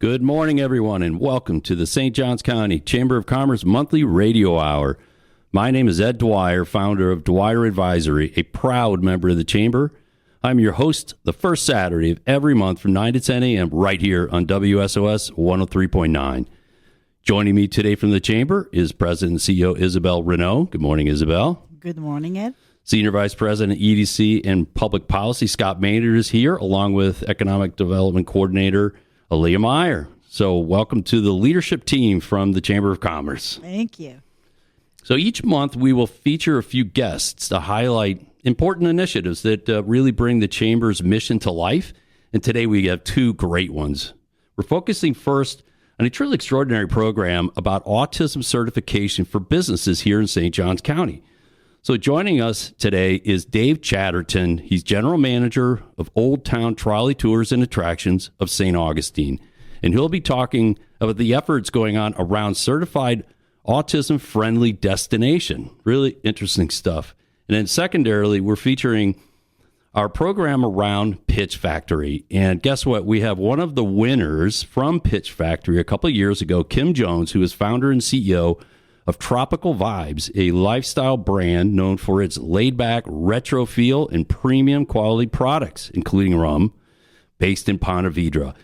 Good morning, everyone, and welcome to the St. Johns County Chamber of Commerce Monthly Radio Hour. My name is Ed Dwyer, founder of Dwyer Advisory, a proud member of the Chamber. I'm your host the first Saturday of every month from 9 to 10 a.m. right here on WSOS 103.9. Joining me today from the Chamber is President and CEO Isabel Renault. Good morning, Isabel. Good morning, Ed. Senior Vice President, EDC and Public Policy, Scott Maynard is here, along with Economic Development Coordinator, Aaliyah Meyer. So welcome to the leadership team from the Chamber of Commerce. Thank you. So each month we will feature a few guests to highlight important initiatives that really bring the Chamber's mission to life. And today we have two great ones. We're focusing first on a truly extraordinary program about autism certification for businesses here in St. Johns County. So joining us today is Dave Chatterton. He's General Manager of Old Town Trolley Tours and Attractions of St. Augustine. And he'll be talking about the efforts going on around certified autism-friendly destination. Really interesting stuff. And then secondarily, we're featuring our program around Pitch Factory. And guess what? We have one of the winners from Pitch Factory a couple of years ago, Kim Jones, who is founder and CEO of Tropical Vibes, a lifestyle brand known for its laid-back retro feel and premium quality products, including rum, based in Ponte Vedra.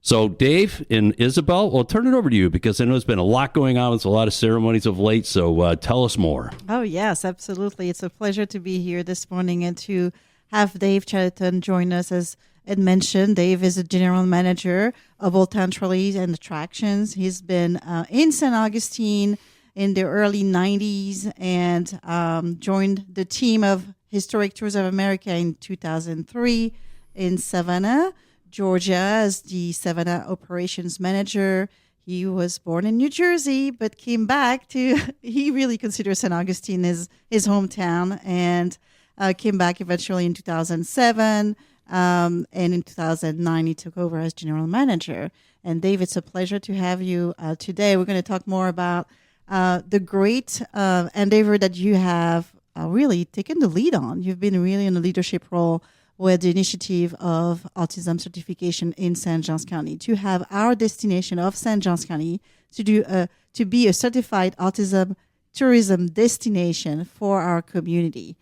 So Dave and Isabel, I'll turn it over to you because I know there's been a lot going on. There's a lot of ceremonies of late, so tell us more. Oh, yes, absolutely. It's a pleasure to be here this morning and to have Dave Chatterton join us. As Ed mentioned, Dave is a general manager of Old Town Trolleys and Attractions. He's been in St. Augustine in the early 90s and joined the team of Historic Tours of America in 2003 in Savannah, Georgia, as the Savannah operations manager. He was born in New Jersey, but came back to, he really considers St. Augustine as his hometown, and came back eventually in 2007. And in 2009, he took over as general manager. And Dave, it's a pleasure to have you today. We're going to talk more about the great endeavor that you have really taken the lead on. You've been really in a leadership role with the initiative of autism certification in St. Johns County, to have our destination of St. Johns County to be a certified autism tourism destination for our community.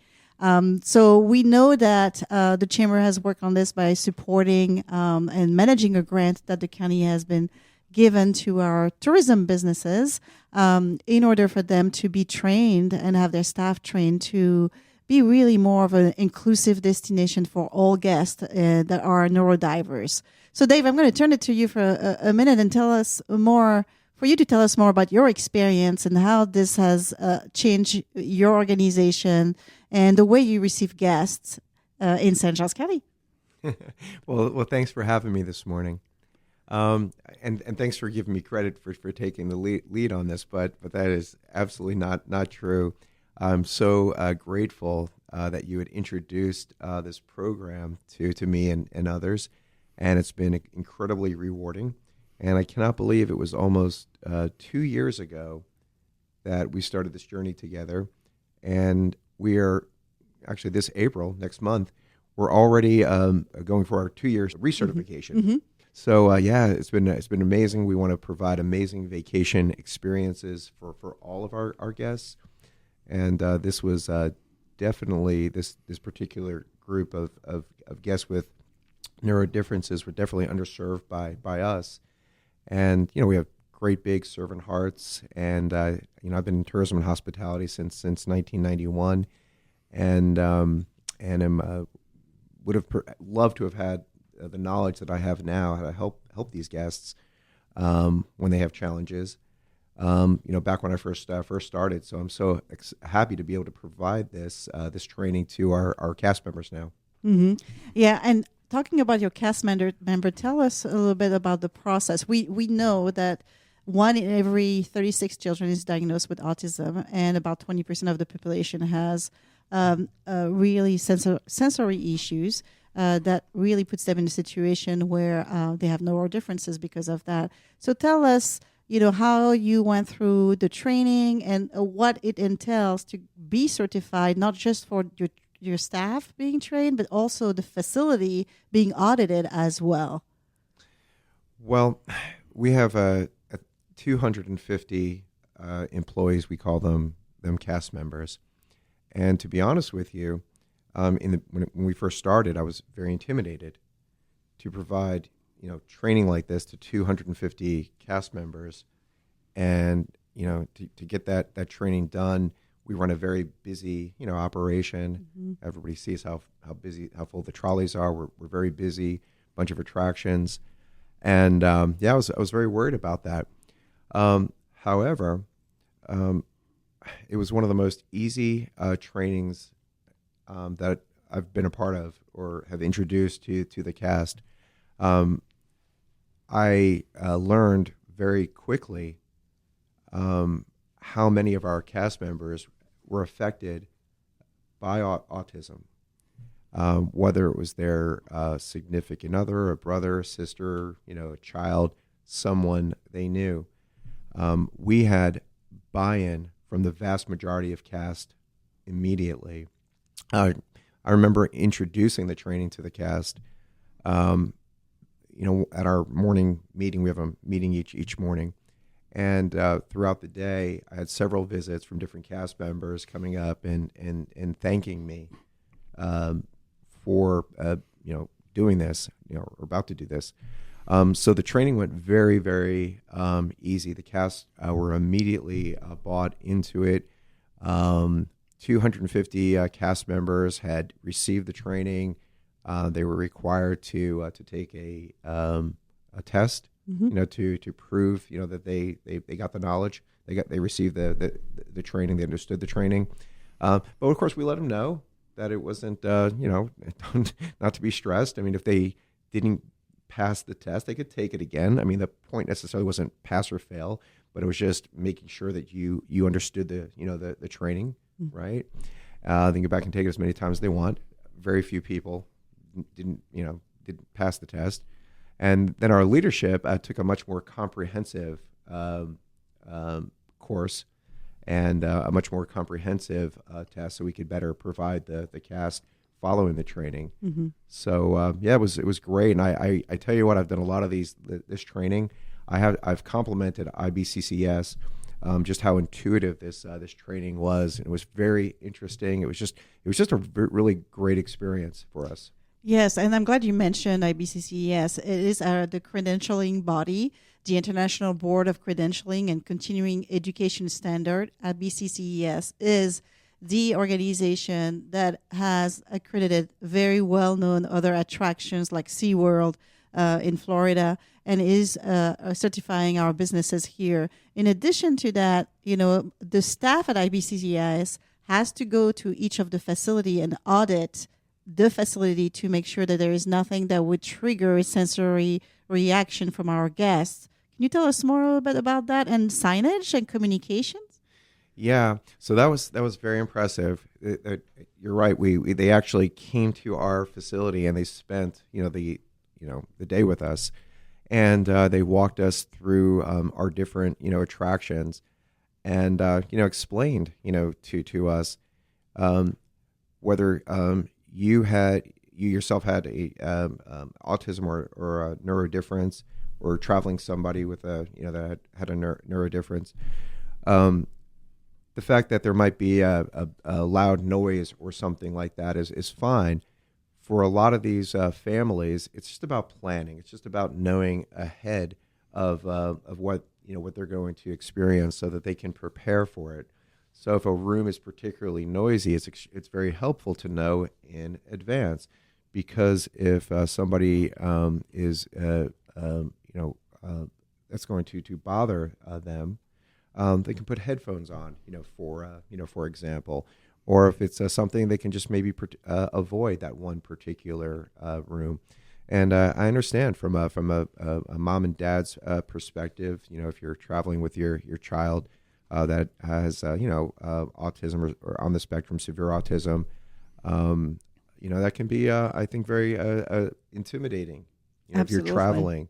So we know that the Chamber has worked on this by supporting and managing a grant that the county has been given to our tourism businesses in order for them to be trained and have their staff trained to be really more of an inclusive destination for all guests that are neurodiverse. So Dave, I'm going to turn it to you for a minute and tell us more about your experience and how this has changed your organization and the way you receive guests in St. Johns County. Well, thanks for having me this morning. And thanks for giving me credit for taking the lead on this, but that is absolutely not true. I'm so grateful that you had introduced this program to me and others, and it's been incredibly rewarding. And I cannot believe it was almost 2 years ago that we started this journey together, and we are actually this April, next month, we're already going for our 2 years recertification. Mm-hmm. So it's been amazing. We want to provide amazing vacation experiences for all of our guests. And this was definitely, this particular group of guests with neurodifferences were definitely underserved by us. And, we have great big servant hearts. And, I've been in tourism and hospitality since 1991. And would have loved to have had the knowledge that I have now, how to help these guests when they have challenges. Back when I first started. So I'm so happy to be able to provide this training to our cast members now. Mm-hmm. Yeah, and talking about your cast member, tell us a little bit about the process. We know that 1 in every 36 children is diagnosed with autism, and about 20% of the population has really sensory issues that really puts them in a situation where they have neurodifferences because of that. So tell us, how you went through the training and what it entails to be certified, not just for your staff being trained, but also the facility being audited as well. Well, we have 250 employees. We call them cast members. And to be honest with you, when we first started, I was very intimidated to provide training like this to 250 cast members, and to get that training done. We run a very busy operation. Mm-hmm. Everybody sees how full the trolleys are. We're very busy, bunch of attractions, and I was very worried about that. However, it was one of the most easy trainings that I've been a part of or have introduced to the cast. I learned very quickly how many of our cast members were affected by autism, whether it was their significant other, a brother, a sister, a child, someone they knew. We had buy-in from the vast majority of cast immediately. I remember introducing the training to the cast. At our morning meeting, we have a meeting each morning, and throughout the day, I had several visits from different cast members coming up and thanking me for doing this, or about to do this. So the training went very, very easy. The cast were immediately bought into it. 250 cast members had received the training. They were required to take a test, mm-hmm. To prove that they got the knowledge. They received the training. They understood the training. But of course, we let them know that it wasn't not to be stressed. I mean, if they didn't pass the test, they could take it again. I mean, the point necessarily wasn't pass or fail, but it was just making sure that you understood the training, mm-hmm. right? They can go back and take it as many times as they want. Very few people didn't pass the test. And then our leadership took a much more comprehensive course and a much more comprehensive test, so we could better provide the cast following the training. Mm-hmm. So it was great. And I tell you what, I've done a lot of this training. I've complimented IBCCS just how intuitive this training was. It was very interesting. It was just a really great experience for us. Yes, and I'm glad you mentioned IBCCES. It is the credentialing body, the International Board of Credentialing and Continuing Education Standard. IBCCES is the organization that has accredited very well-known other attractions like SeaWorld in Florida, and is certifying our businesses here. In addition to that, the staff at IBCCES has to go to each of the facility and audit the facility to make sure that there is nothing that would trigger a sensory reaction from our guests. Can you tell us more a little bit about that and signage and communications? Yeah, so that was very impressive. You're right. They actually came to our facility and they spent the day with us, and they walked us through our different attractions, and explained to us whether you yourself had a autism or a neurodifference, or traveling somebody with that had a neurodifference. The fact that there might be a loud noise or something like that is fine. For a lot of these families, it's just about planning. It's just about knowing ahead of what what they're going to experience, so that they can prepare for it. So if a room is particularly noisy, it's very helpful to know in advance, because if somebody is that's going to bother them, they can put headphones on, for example, or if it's something, they can just maybe avoid that one particular room. And I understand from a mom and dad's perspective, if you're traveling with your child that has autism or on the spectrum, severe autism, that can be I think very intimidating. If you're traveling.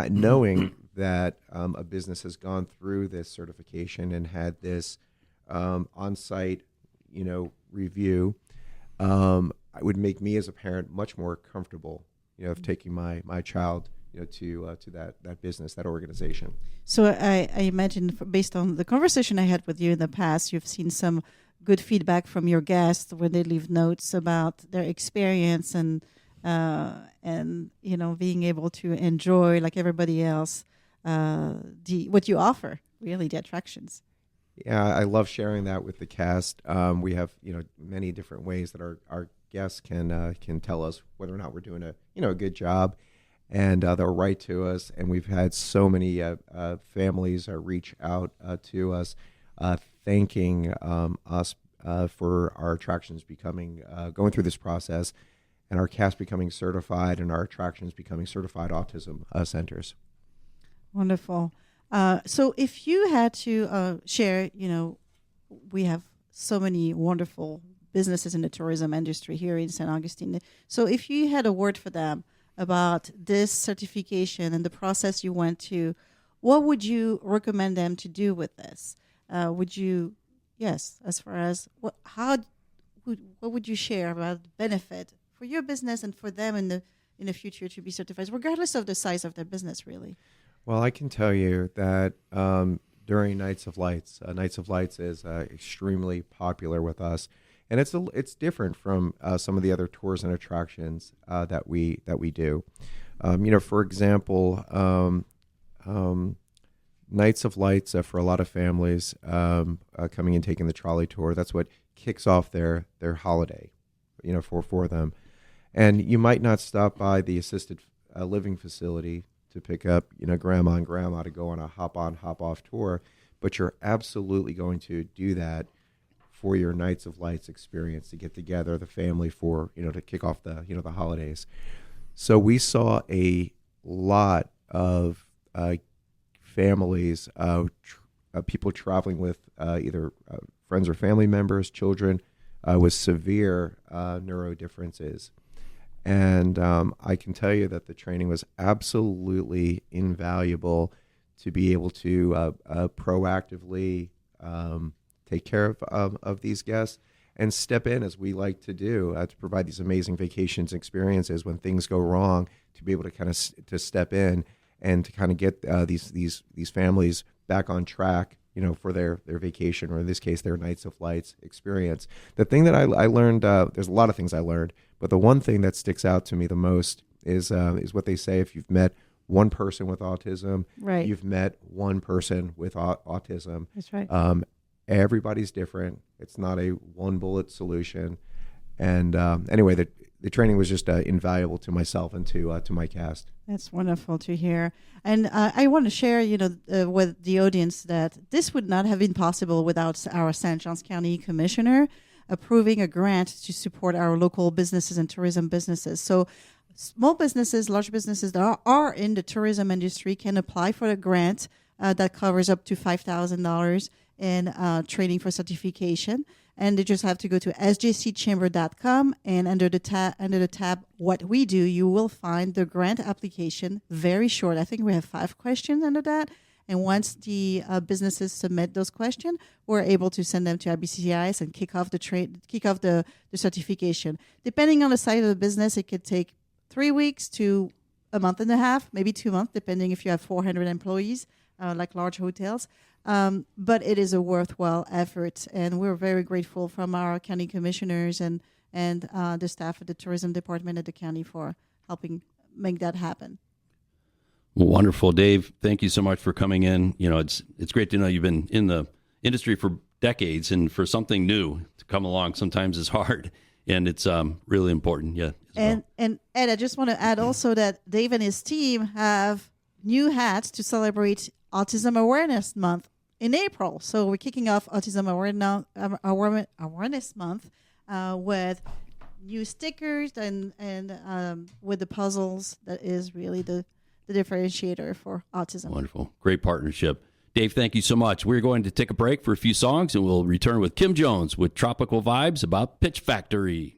Knowing that a business has gone through this certification and had this on-site, review, it would make me as a parent much more comfortable of taking my child, to that business, that organization. So I imagine, based on the conversation I had with you in the past, you've seen some good feedback from your guests when they leave notes about their experience and being able to enjoy, like everybody else, what you offer, really, the attractions. Yeah, I love sharing that with the cast. We have many different ways that our guests can tell us whether or not we're doing a good job, and they'll write to us. And we've had so many families reach out to us, thanking us for our attractions going through this process, and our cast becoming certified, and our attractions becoming certified autism centers. Wonderful. So if you had to share, we have so many wonderful businesses in the tourism industry here in St. Augustine. So if you had a word for them about this certification and the process you went to, what would you recommend them to do with this? As far as what would you share about the benefit for your business and for them in the future to be certified, regardless of the size of their business, really? Well, I can tell you that during Nights of Lights is extremely popular with us, and it's different from some of the other tours and attractions that we do. For example, Nights of Lights for a lot of families coming and taking the trolley tour. That's what kicks off their holiday, for them. And you might not stop by the assisted living facility to pick up, grandma and grandma to go on a hop-on, hop-off tour, but you're absolutely going to do that for your Nights of Lights experience, to get together the family for, to kick off the holidays. So we saw a lot of families, people traveling with either friends or family members, children with severe neuro differences. And I can tell you that the training was absolutely invaluable to be able to proactively take care of these guests and step in, as we like to do, to provide these amazing vacations experiences when things go wrong, to be able to kind of to step in and to kind of get these families back on track, for their vacation, or in this case, their Nights of Lights experience. The thing that I learned, there's a lot of things I learned, but the one thing that sticks out to me the most is what they say: if you've met one person with autism, right, you've met one person with autism. That's right. Everybody's different. It's not a one bullet solution. And anyway, the training was just invaluable to myself and to my cast. That's wonderful to hear. And I want to share, with the audience that this would not have been possible without our St. Johns County Commissioner approving a grant to support our local businesses and tourism businesses. So small businesses, large businesses that are in the tourism industry can apply for a grant that covers up to $5,000 in training for certification. And they just have to go to sjcchamber.com, and under the tab What We Do, you will find the grant application. Very short. I think we have 5 questions under that. And once the businesses submit those questions, we're able to send them to IBCCIS and kick off the certification. Depending on the size of the business, it could take 3 weeks to a month and a half, maybe 2 months, depending if you have 400 employees, like large hotels. But it is a worthwhile effort, and we're very grateful from our county commissioners and the staff at the tourism department at the county for helping make that happen. Well, wonderful, Dave. Thank you so much for coming in. It's great to know you've been in the industry for decades, and for something new to come along sometimes is hard, and it's really important. Yeah. And Ed, I just want to add also that Dave and his team have new hats to celebrate Autism Awareness Month in April. So we're kicking off Autism Awareness Month with new stickers and with the puzzles. That is really the differentiator for autism. Wonderful. Great partnership. Dave, thank you so much. We're going to take a break for a few songs, and we'll return with Kim Jones with Tropical Vibes about Pitch Factory.